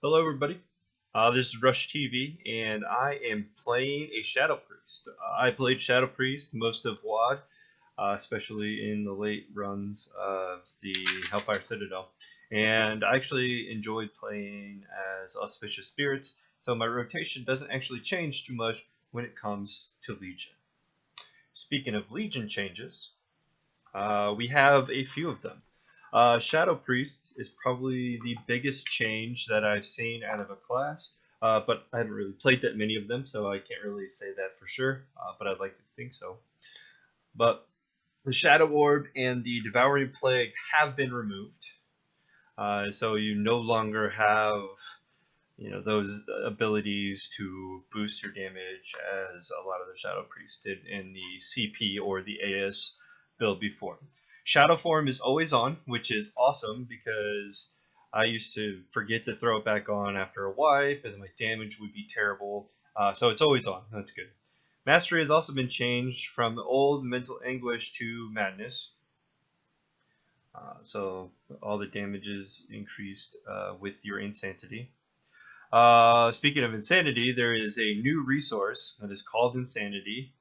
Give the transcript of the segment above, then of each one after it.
Hello, everybody. This is RushTV, and I am playing a Shadow Priest. I played Shadow Priest most of WoD, especially in the late runs of the Hellfire Citadel, and I actually enjoyed playing as Auspicious Spirits, so my rotation doesn't actually change too much when it comes to Legion. Speaking of Legion changes, we have a few of them. Shadow Priest is probably the biggest change that I've seen out of a class, but I haven't really played that many of them, so I can't really say that for sure, but I'd like to think so. But the Shadow Orb and the Devouring Plague have been removed, so you no longer have those abilities to boost your damage as a lot of the Shadow Priests did in the CP or the AS build before. Shadow form is always on, which is awesome because I used to forget to throw it back on after a wipe, and my damage would be terrible. So it's always on. That's good. Mastery has also been changed from the old Mental Anguish to Madness. So all the damage is increased with your Insanity. Speaking of Insanity, there is a new resource that is called Insanity,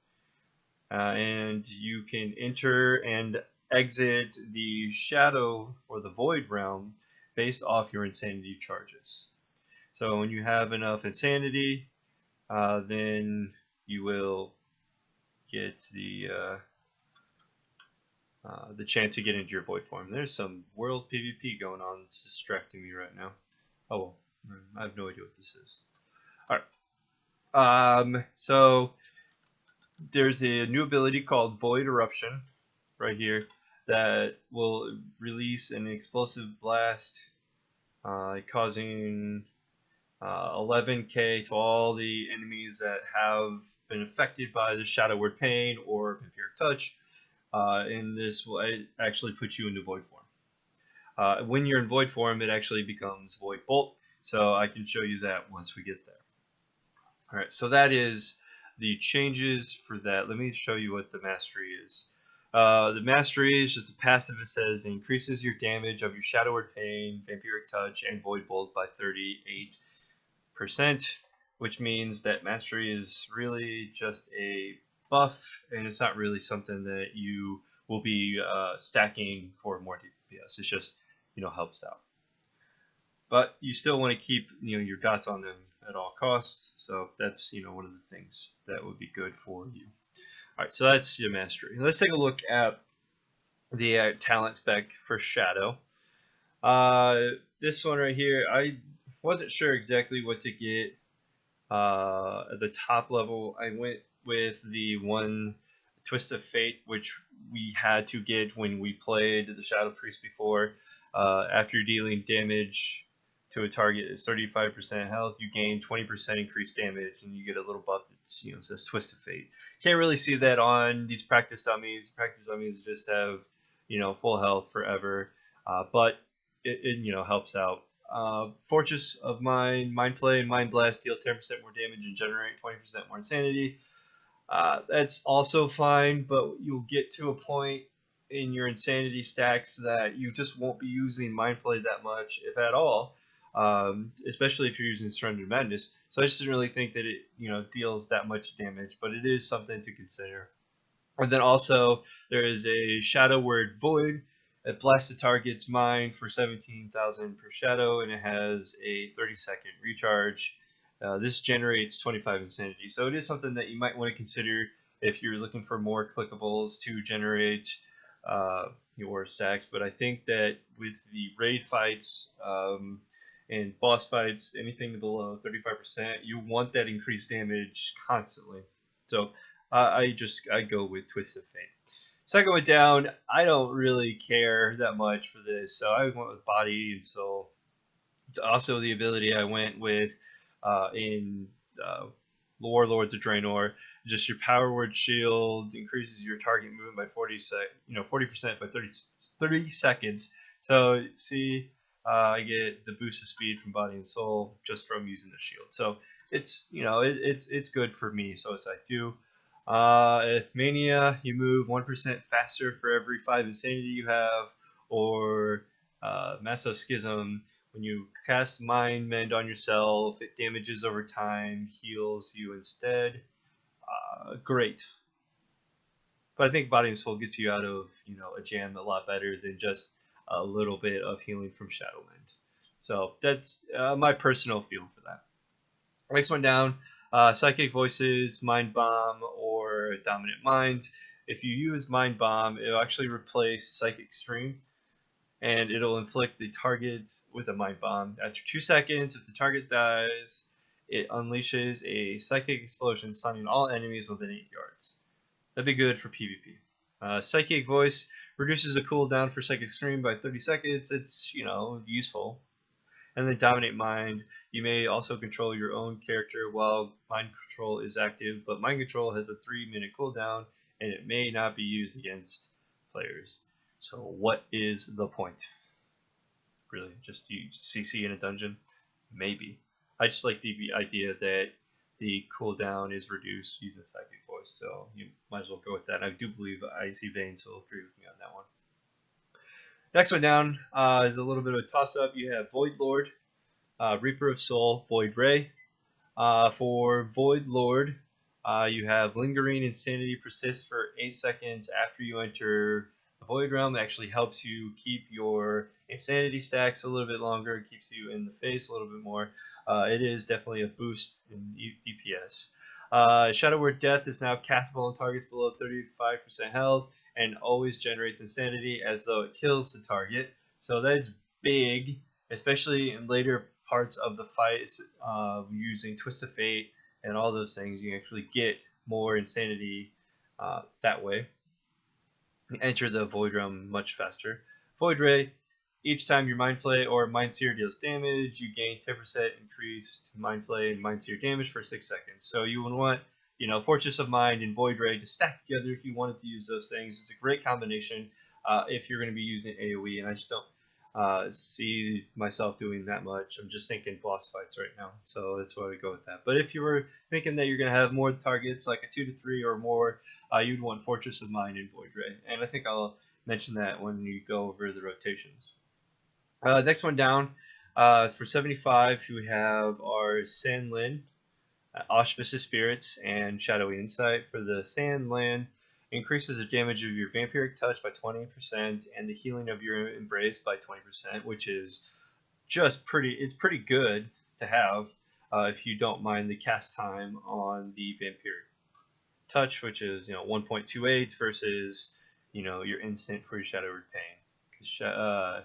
and you can enter and exit the Shadow or the Void realm based off your Insanity charges. So when you have enough Insanity, then you will get the chance to get into your Void form. There's some World PvP going on that's distracting me right now. Oh well, I have no idea what this is. All right. So there's a new ability called Void Eruption right here that will release an explosive blast, causing 11k to all the enemies that have been affected by the Shadow Word Pain or Vampiric Touch. And this will actually put you into Void form. When you're in Void form, it actually becomes Void Bolt. So I can show you that once we get there. All right, so that is the changes for that. Let me show you what the mastery is. The mastery is just a passive. It says it increases your damage of your Shadow Word Pain, Vampiric Touch, and Void Bolt by 38%, which means that mastery is really just a buff, and it's not really something that you will be stacking for more DPS. It's just helps out. But you still want to keep your dots on them at all costs. So that's one of the things that would be good for you. All right, so that's your mastery. Let's take a look at the talent spec for Shadow. This one right here, I wasn't sure exactly what to get at the top level. I went with the one Twist of Fate, which we had to get when we played the Shadow Priest before. After dealing damage to a target is 35% health, you gain 20% increased damage, and you get a little buff that says Twist of Fate. Can't really see that on these practice dummies. Practice dummies just have full health forever, but it helps out. Fortress of Mind, Mind Flay, and Mind Blast deal 10% more damage and generate 20% more insanity. That's also fine, but you'll get to a point in your insanity stacks that you just won't be using Mind Flay that much, if at all. Especially if you're using Surrender Madness. So I just didn't really think that it deals that much damage, but it is something to consider. And then also there is a Shadow Word Void. It blasts the target's mind for 17,000 per shadow, and it has a 30-second recharge. This generates 25 insanity, so it is something that you might want to consider if you're looking for more clickables to generate your stacks. But I think that with the raid fights and boss fights, anything below 35%, you want that increased damage constantly. So I go with Twist of Fate. Second one down, I don't really care that much for this, so I went with Body and Soul. Also, the ability I went with in Warlords of Draenor, just your Power Word Shield increases your target movement by 40% by 30 seconds. So see, I get the boost of speed from Body and Soul just from using the shield. So it's it's good for me. So as I do. If Mania, you move 1% faster for every 5 insanity you have, or Maso Schism, When you cast Mind Mend on yourself, it damages over time, heals you instead. Great. But I think Body and Soul gets you out of a jam a lot better than just a little bit of healing from Shadow Mend. So that's my personal feel for that. Next one down, Psychic Voices, Mind Bomb, or Dominant Mind. If you use Mind Bomb, it'll actually replace Psychic Stream, and it'll inflict the targets with a Mind Bomb. After 2 seconds, if the target dies, it unleashes a Psychic Explosion, stunning all enemies within 8 yards. That'd be good for PvP. Psychic Voice reduces the cooldown for Psychic Stream by 30 seconds. It's, useful. And then Dominate Mind. You may also control your own character while Mind Control is active, but Mind Control has a 3-minute cooldown, and it may not be used against players. So what is the point? Really, just you CC in a dungeon? Maybe. I just like the idea that the cooldown is reduced using Psychic Voice, so you might as well go with that. I do believe Icy Veins will agree with me on that one. Next one down is a little bit of a toss-up. You have Void Lord, Reaper of Soul, Void Ray. For Void Lord, you have Lingering Insanity persists for 8 seconds after you enter the Void Realm. It actually helps you keep your Insanity stacks a little bit longer. It keeps you in the face a little bit more. It is definitely a boost in DPS. Shadow Word Death is now castable on targets below 35% health, and always generates Insanity as though it kills the target. So that's big, especially in later parts of the fight, using Twist of Fate and all those things. You actually get more Insanity that way. You enter the Void Realm much faster. Void Ray. Each time your Mind Flay or Mind Seer deals damage, you gain 10% increased Mind Flay and Mind Seer damage for 6 seconds. So you would want, Fortress of Mind and Void Ray to stack together if you wanted to use those things. It's a great combination if you're going to be using AoE, and I just don't see myself doing that much. I'm just thinking boss fights right now, so that's why I would go with that. But if you were thinking that you're going to have more targets, like a 2 to 3 or more, you'd want Fortress of Mind and Void Ray. And I think I'll mention that when you go over the rotations. Next one down, for 75, we have our Sandland, Auspicious Spirits, and Shadowy Insight. For the Sandland, increases the damage of your Vampiric Touch by 20% and the healing of your Embrace by 20%, which is just it's pretty good to have if you don't mind the cast time on the Vampiric Touch, which is 1.28 versus your instant for your Shadow Word Pain.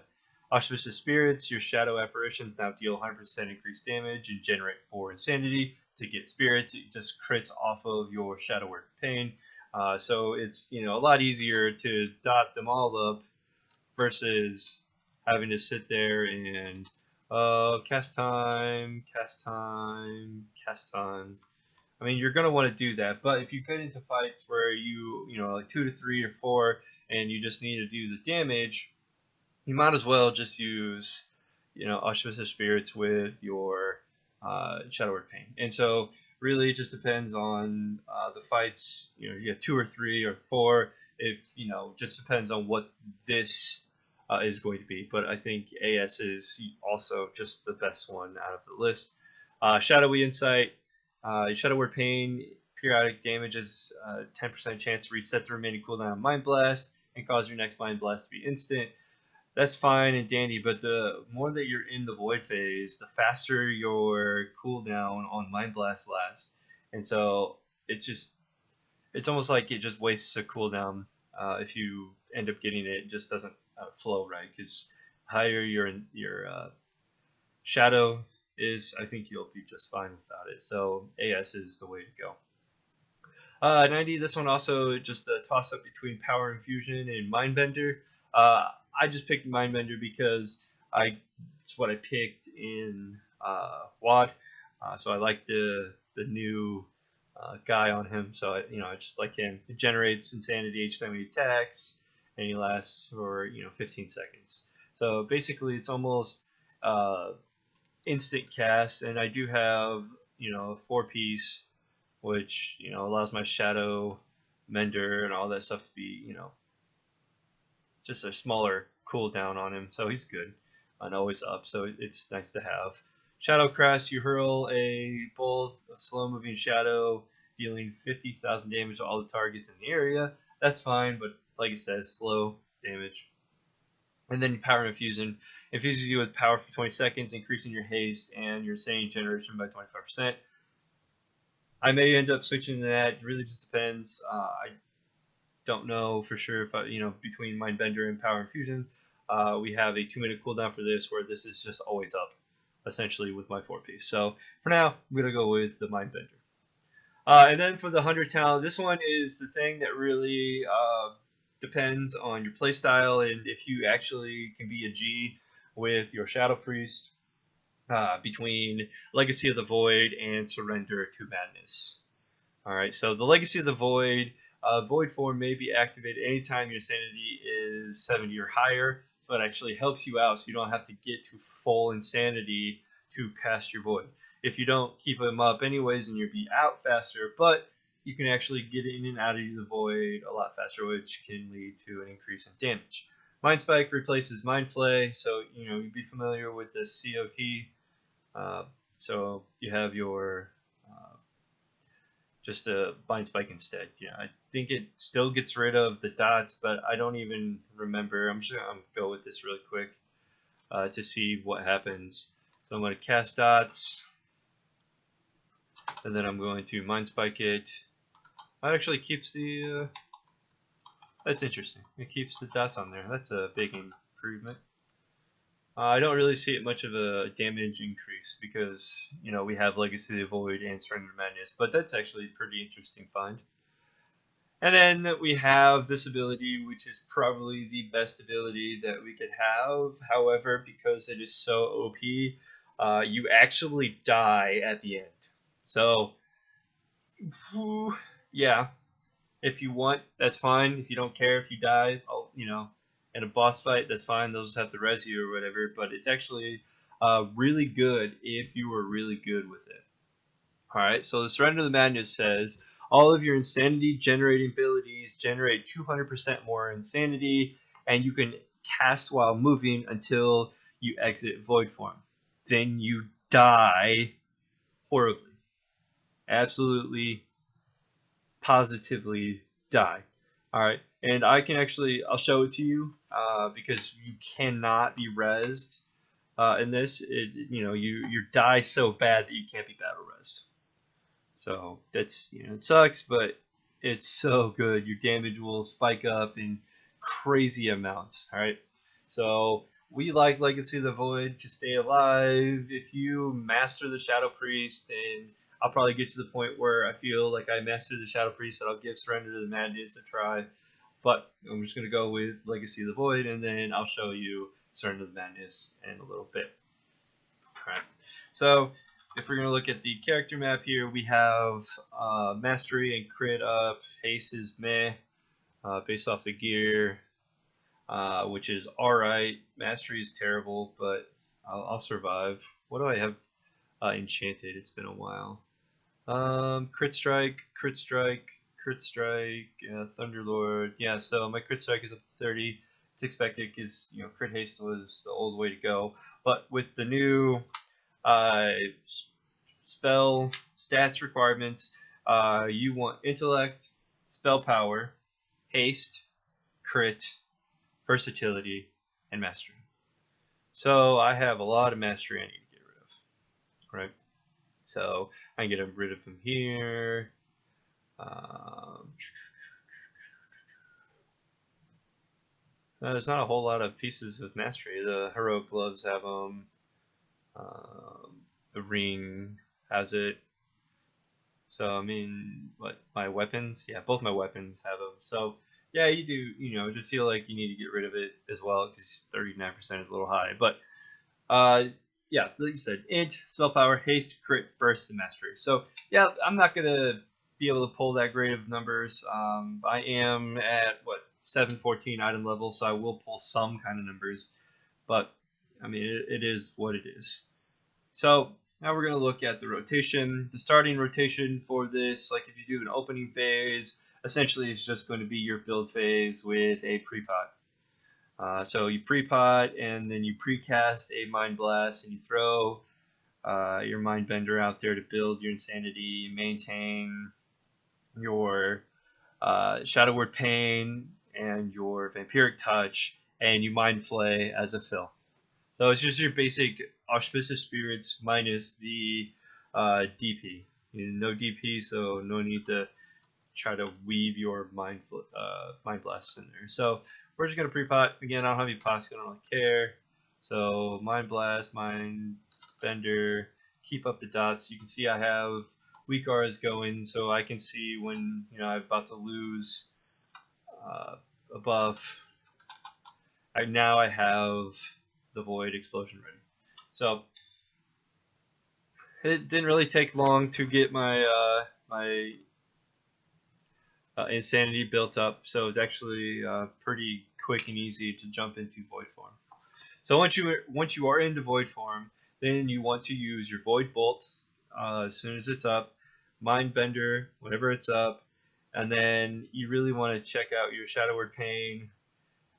Auspicious Spirits, your Shadow Apparitions now deal 100% increased damage and generate 4 Insanity. To get Spirits, it just crits off of your Shadow Word Pain. So it's a lot easier to dot them all up versus having to sit there and cast time. I mean, you're gonna want to do that, but if you get into fights where you like 2 to 3 or 4 and you just need to do the damage, you might as well just use, Auspicious Spirits with your Shadow Word Pain. And so really it just depends on the fights. You have 2 or 3 or 4. If just depends on what this is going to be. But I think AS is also just the best one out of the list. Shadowy Insight, Shadow Word Pain, periodic damage is 10% chance to reset the remaining cooldown of Mind Blast and cause your next Mind Blast to be instant. That's fine and dandy, but the more that you're in the Void phase, the faster your cooldown on Mind Blast lasts. And so it's almost like it just wastes a cooldown if you end up getting it. It just doesn't flow right, because higher your Shadow is, I think you'll be just fine without it. So AS is the way to go. 90, this one also just a toss-up between Power Infusion and Mindbender. I just picked Mindbender because it's what I picked in WoD. So I like the new guy on him. So I just like him. It generates Insanity each time he attacks, and he lasts for 15 seconds. So basically, it's almost instant cast. And I do have a 4-piece, which allows my Shadow Mender and all that stuff to be just a smaller cooldown on him, so he's good. and always up, so it's nice to have. Shadow Crest, you hurl a bolt of slow moving shadow, dealing 50,000 damage to all the targets in the area. That's fine, but like it says, slow damage. And then Power Infusion infuses you with power for 20 seconds, increasing your haste and your insanity generation by 25%. I may end up switching to that. It really just depends. I don't know for sure if between Mindbender and Power Infusion, we have a 2-minute cooldown for this, where this is just always up, essentially with my 4-piece. So for now, I'm gonna go with the Mindbender. And then for the Hunter talent, this one is the thing that really depends on your playstyle and if you actually can be a G with your Shadow Priest between Legacy of the Void and Surrender to Madness. Alright, so the Legacy of the Void, Void form may be activated anytime your sanity is 70 or higher, so it actually helps you out so you don't have to get to full insanity to cast your Void. If you don't keep them up anyways, then you'll be out faster, but you can actually get in and out of the Void a lot faster, which can lead to an increase in damage. Mind Spike replaces Mind Play, so you'd be familiar with the COT. So you have your just a Mind Spike instead. I think it still gets rid of the dots, but I don't even remember. I'm just gonna go with this really quick to see what happens. So I'm going to cast dots, and then I'm going to Mind Spike it. That actually keeps the. That's interesting. It keeps the dots on there. That's a big improvement. I don't really see it much of a damage increase because we have Legacy of the Void and Surrender to Madness, but that's actually a pretty interesting find. And then we have this ability, which is probably the best ability that we could have. However, because it is so OP, you actually die at the end. So, yeah, if you want, that's fine. If you don't care if you die, in a boss fight, that's fine. They'll just have to res you or whatever. But it's actually really good if you were really good with it. Alright, so the Surrender to the Madness says, all of your insanity generating abilities generate 200% more insanity, and you can cast while moving until you exit Void form. Then you die horribly. Absolutely, positively die. Alright, and I can actually, I'll show it to you because you cannot be rezzed in this. You die so bad that you can't be battle rezzed. So that's, it sucks, but it's so good. Your damage will spike up in crazy amounts. Alright, so we like Legacy of the Void to stay alive. If you master the Shadow Priest, and I'll probably get to the point where I feel like I mastered the Shadow Priest, and I'll give Surrender to the Madness a try. But I'm just going to go with Legacy of the Void, and then I'll show you Surrender to the Madness in a little bit. Alright, so if we're going to look at the character map here, we have Mastery and Crit up. Haste is meh, based off the gear, which is alright. Mastery is terrible, but I'll survive. What do I have enchanted? It's been a while. Crit Strike, Crit Strike, Crit Strike, Thunderlord. Yeah, so my Crit Strike is up to 30. It's expected because Crit Haste was the old way to go. But with the new spell stats requirements, you want Intellect, Spell Power, Haste, Crit, Versatility, and Mastery. So I have a lot of Mastery I need to get rid of. Right? So I can get rid of him here. There's not a whole lot of pieces with Mastery. The Heroic Gloves have them. The Ring has it. So, I mean, my weapons? Yeah, both my weapons have them. So, yeah, you do, just feel like you need to get rid of it as well, because 39% is a little high. But, yeah, like you said, Int, Spell Power, Haste, Crit, Burst, and Mastery. So, yeah, I'm not going to be able to pull that great of numbers. I am at, 714 item level, so I will pull some kind of numbers. But, I mean, it is what it is. So, now we're going to look at the rotation. The starting rotation for this, like if you do an opening phase, essentially it's just going to be your build phase with a pre-pot. So you pre-pot, and then you pre-cast a Mind Blast, and you throw your Mind Bender out there to build your Insanity, maintain your Shadow Word Pain, and your Vampiric Touch, and you Mind Flay as a fill. So it's just your basic Auspicious Spirits minus the DP. No DP, so no need to try to weave your Mind Blasts in there. So we're just going to pre-pot. Again, I don't have any pots, I don't really care. So Mind Blast, Mind Bender, keep up the dots. You can see I have weak auras going, so I can see when I'm about to lose a buff. Now I have the Void Explosion ready. So it didn't really take long to get my Insanity built up, so it's actually pretty quick and easy to jump into Void form. So once you are into Void form, then you want to use your Void Bolt as soon as it's up, Mind Bender whenever it's up, and then you really want to check out your Shadow Word Pain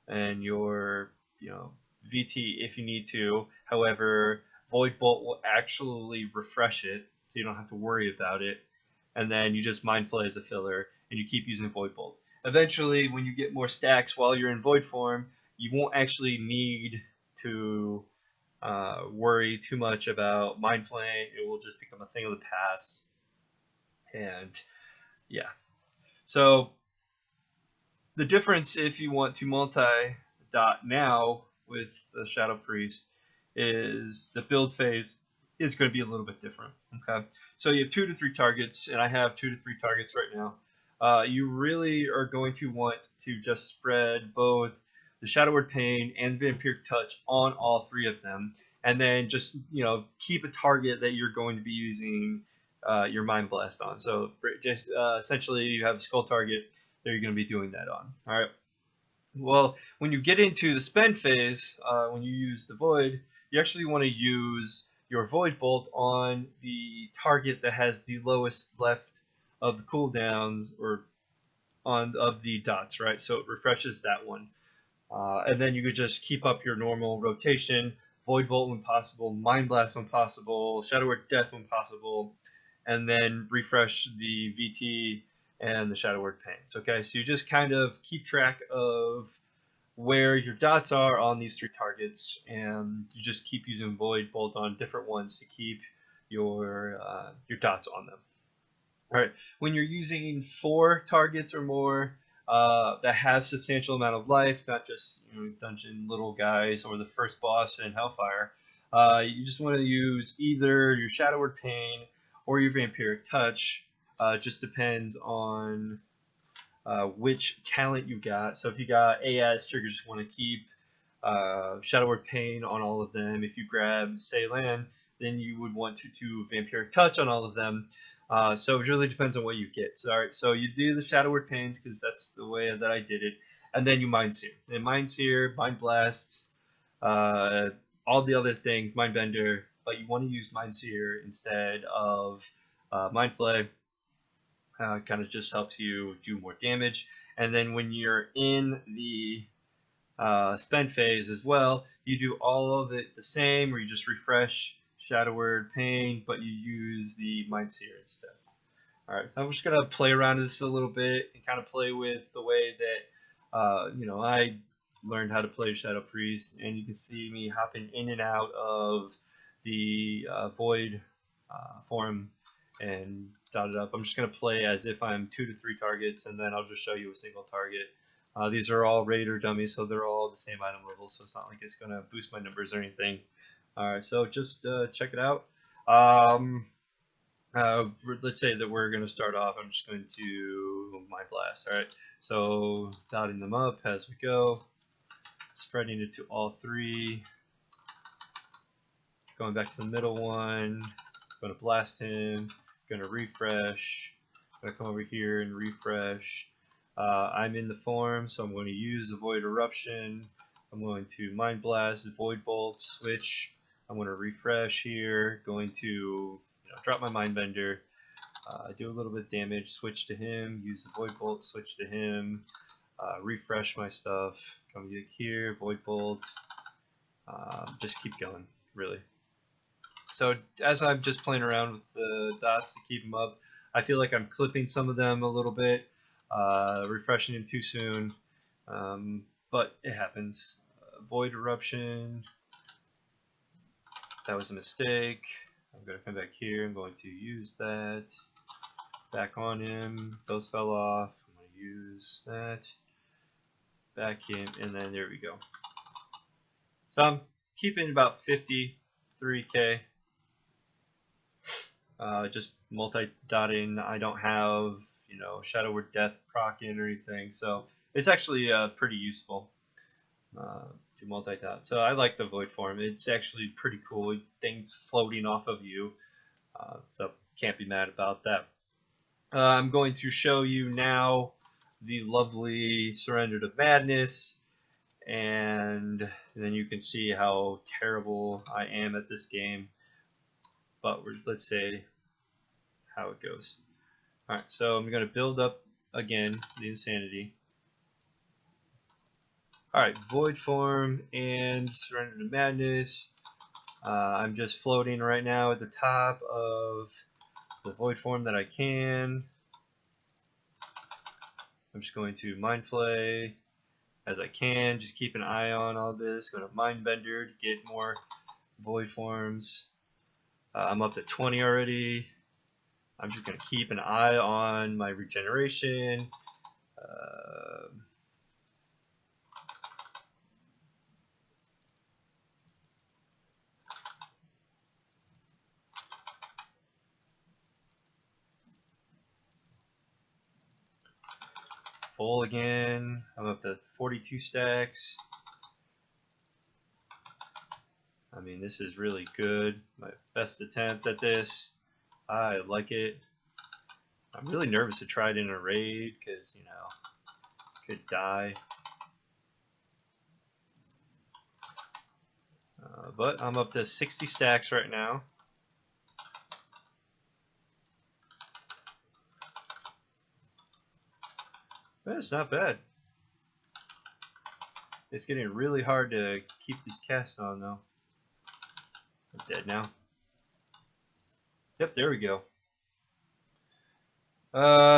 and your VT if you need to. However, Void Bolt will actually refresh it, so you don't have to worry about it. And then you just Mind Flay as a filler, and you keep using Void Bolt. Eventually, when you get more stacks while you're in Void form, you won't actually need to worry too much about Mind Flaying. It will just become a thing of the past. And yeah. So the difference if you want to multi-dot now with the Shadow Priest is the build phase is going to be a little bit different. Okay, so you have 2 to 3 targets, and I have 2 to 3 targets right now. You really are going to want to just spread both the Shadow Word Pain and Vampiric Touch on all 3 of them, and then just keep a target that you're going to be using your Mind Blast on. So just essentially, you have a skull target that you're going to be doing that on. All right. Well, when you get into the spend phase, when you use the Void, you actually want to use your Void Bolt on the target that has the lowest left of the cooldowns or of the dots, right? So it refreshes that one. And then you could just keep up your normal rotation, Void Bolt when possible, Mind Blast when possible, Shadow Word Death when possible, and then refresh the VT and the Shadow Word Pains. Okay, so you just kind of keep track of where your dots are on these 3 targets, and you just keep using Void Bolt on different ones to keep your dots on them. All right, when you're using 4 targets or more that have substantial amount of life, not just dungeon little guys or the first boss in Hellfire, you just want to use either your Shadow Word Pain or your Vampiric Touch. Just depends on which talent you got. So if you got AS, you just want to keep Shadow Word Pain on all of them. If you grab Saylan, then you would want to do Vampiric Touch on all of them. So it really depends on what you get. So, all right, so you do the Shadow Word Pains because that's the way that I did it, and then you Mind Sear. And Mind Sear, Mind Blast, all the other things, Mind Bender, but you want to use Mind Sear instead of Mind Flay. Kind of just helps you do more damage. And then when you're in the spend phase as well, you do all of it the same, or you just refresh Shadow Word Pain, but you use the Mind Sear instead. Alright, so I'm just going to play around with this a little bit and kind of play with the way that I learned how to play Shadow Priest, and you can see me hopping in and out of the Void form and dotted up. I'm just going to play as if I'm 2 to 3 targets, and then I'll just show you a single target. These are all Raider dummies, so they're all the same item level, so it's not like it's going to boost my numbers or anything. Alright, so just check it out. Let's say that we're going to start off. I'm just going to Mind Blast. Alright, so dotting them up as we go, spreading it to all 3, going back to the middle one, going to blast him, going to refresh, going to come over here and refresh. I'm in the form, so I'm going to use the Void Eruption. I'm going to Mind Blast, Void Bolt, switch. I'm going to refresh here, going to drop my Mind Bender, do a little bit of damage, switch to him, use the Void Bolt, switch to him, refresh my stuff, come back here, void bolt, just keep going, really. So as I'm just playing around with the dots to keep them up, I feel like I'm clipping some of them a little bit, refreshing them too soon, but it happens. Void eruption, that was a mistake. I'm going to come back here, I'm going to use that, back on him, those fell off, I'm going to use that, back in, and then there we go. So I'm keeping about 53k. Just multi-dotting. I don't have, you know, Shadow Word Death proccing or anything, so it's actually pretty useful to multi-dot. So I like the Void form. It's actually pretty cool. Things floating off of you, so can't be mad about that. I'm going to show you now the lovely Surrender to Madness, and then you can see how terrible I am at this game. But let's say how it goes. Alright, so I'm going to build up again the Insanity. Alright, Void form and Surrender to Madness. I'm just floating right now at the top of the Void form that I can. I'm just going to Mind Flay as I can, just keep an eye on all this. Go to Mindbender to get more Void forms. I'm up to 20 already. I'm just going to keep an eye on my regeneration. Full again. I'm up to 42 stacks. I mean, this is really good. My best attempt at this. I like it. I'm really nervous to try it in a raid because, you know, could die. But I'm up to 60 stacks right now. That's not bad. It's getting really hard to keep these casts on though. I'm dead now. Yep, there we go.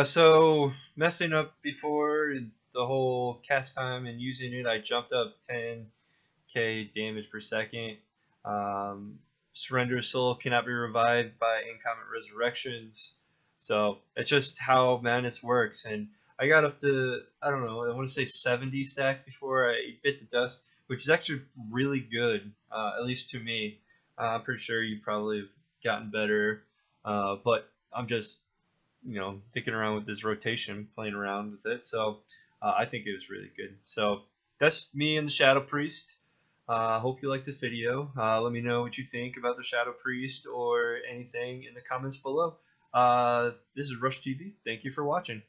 So messing up before the whole cast time and using it, I jumped up 10k damage per second. Surrender Soul cannot be revived by incoming resurrections. So it's just how Madness works. And I got up to, I don't know, I want to say 70 stacks before I bit the dust, which is actually really good, at least to me. I'm pretty sure you probably have gotten better, but I'm just, you know, dicking around with this rotation, playing around with it. So I think it was really good. So that's me and the Shadow Priest. Hope you like this video. Let me know what you think about the Shadow Priest or anything in the comments below. This is RueshTV. Thank you for watching.